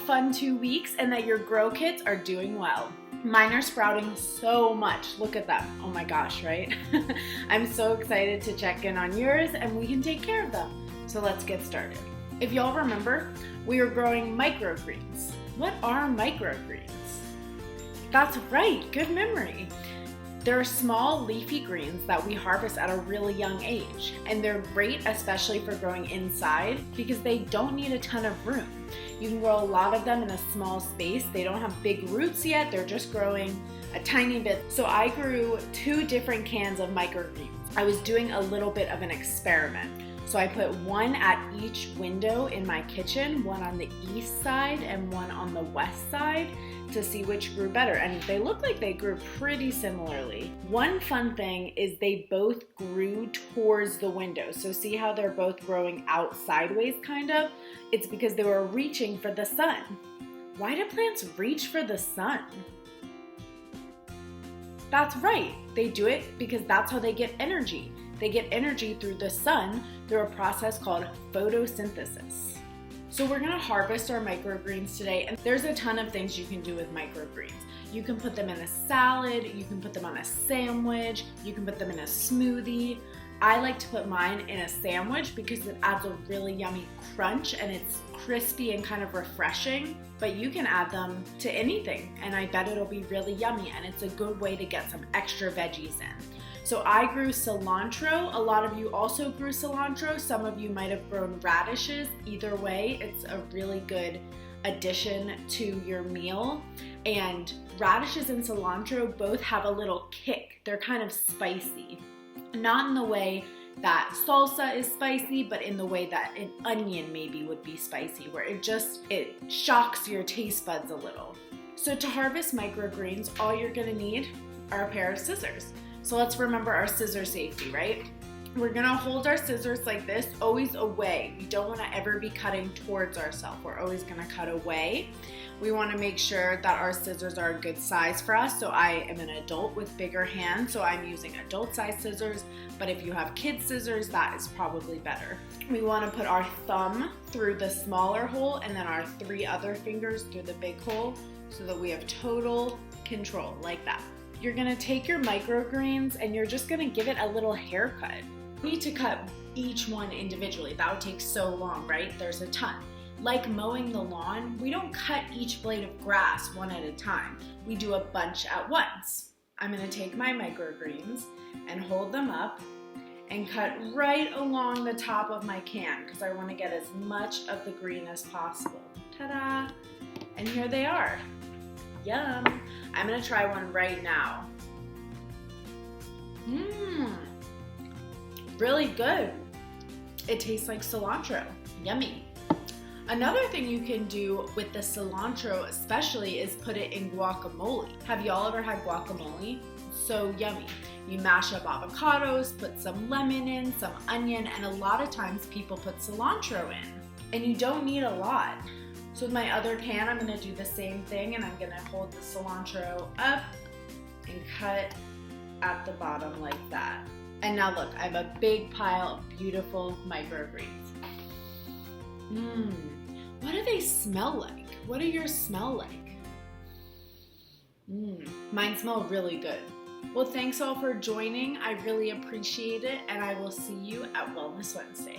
fun 2 weeks and that your grow kits are doing well. Mine are sprouting so much. Look at them. Oh my gosh, right? I'm so excited to check in on yours and we can take care of them. So let's get started. If y'all remember, we were growing microgreens. What are microgreens? That's right, good memory. They're small leafy greens that we harvest at a really young age, and they're great especially for growing inside because they don't need a ton of room. You can grow a lot of them in a small space. They don't have big roots yet, they're just growing a tiny bit. So I grew 2 different cans of microgreens. I was doing a little bit of an experiment. So I put one at each window in my kitchen, one on the east side and one on the west side to see which grew better. And they look like they grew pretty similarly. One fun thing is they both grew towards the window. So see how they're both growing out sideways kind of? It's because they were reaching for the sun. Why do plants reach for the sun? That's right, they do it because that's how they get energy. They get energy through the sun through a process called photosynthesis. So we're gonna harvest our microgreens today, and there's a ton of things you can do with microgreens. You can put them in a salad, you can put them on a sandwich, you can put them in a smoothie. I like to put mine in a sandwich because it adds a really yummy crunch and it's crispy and kind of refreshing, but you can add them to anything and I bet it'll be really yummy, and it's a good way to get some extra veggies in. So I grew cilantro. A lot of you also grew cilantro. Some of you might have grown radishes. Either way, it's a really good addition to your meal. And radishes and cilantro both have a little kick. They're kind of spicy. Not in the way that salsa is spicy, but in the way that an onion maybe would be spicy, where it shocks your taste buds a little. So to harvest microgreens, all you're gonna need are a pair of scissors. So let's remember our scissor safety, right? We're gonna hold our scissors like this, always away. We don't wanna ever be cutting towards ourselves. We're always gonna cut away. We wanna make sure that our scissors are a good size for us. So I am an adult with bigger hands, so I'm using adult size scissors, but if you have kid scissors, that is probably better. We wanna put our thumb through the smaller hole and then our 3 other fingers through the big hole so that we have total control, like that. You're gonna take your microgreens and you're just gonna give it a little haircut. You need to cut each one individually. That would take so long, right? There's a ton. Like mowing the lawn, we don't cut each blade of grass one at a time. We do a bunch at once. I'm gonna take my microgreens and hold them up and cut right along the top of my can because I wanna get as much of the green as possible. Ta-da! And here they are. Yum! I'm gonna try one right now. Really good. It tastes like cilantro. Yummy. Another thing you can do with the cilantro especially is put it in guacamole. Have y'all ever had guacamole? So yummy. You mash up avocados, put some lemon in, some onion, and a lot of times people put cilantro in. And you don't need a lot. So with my other pan, I'm gonna do the same thing and I'm gonna hold the cilantro up and cut at the bottom like that. And now look, I have a big pile of beautiful microgreens. What do they smell like? What do yours smell like? Mine smell really good. Well, thanks all for joining. I really appreciate it, and I will see you at Wellness Wednesday.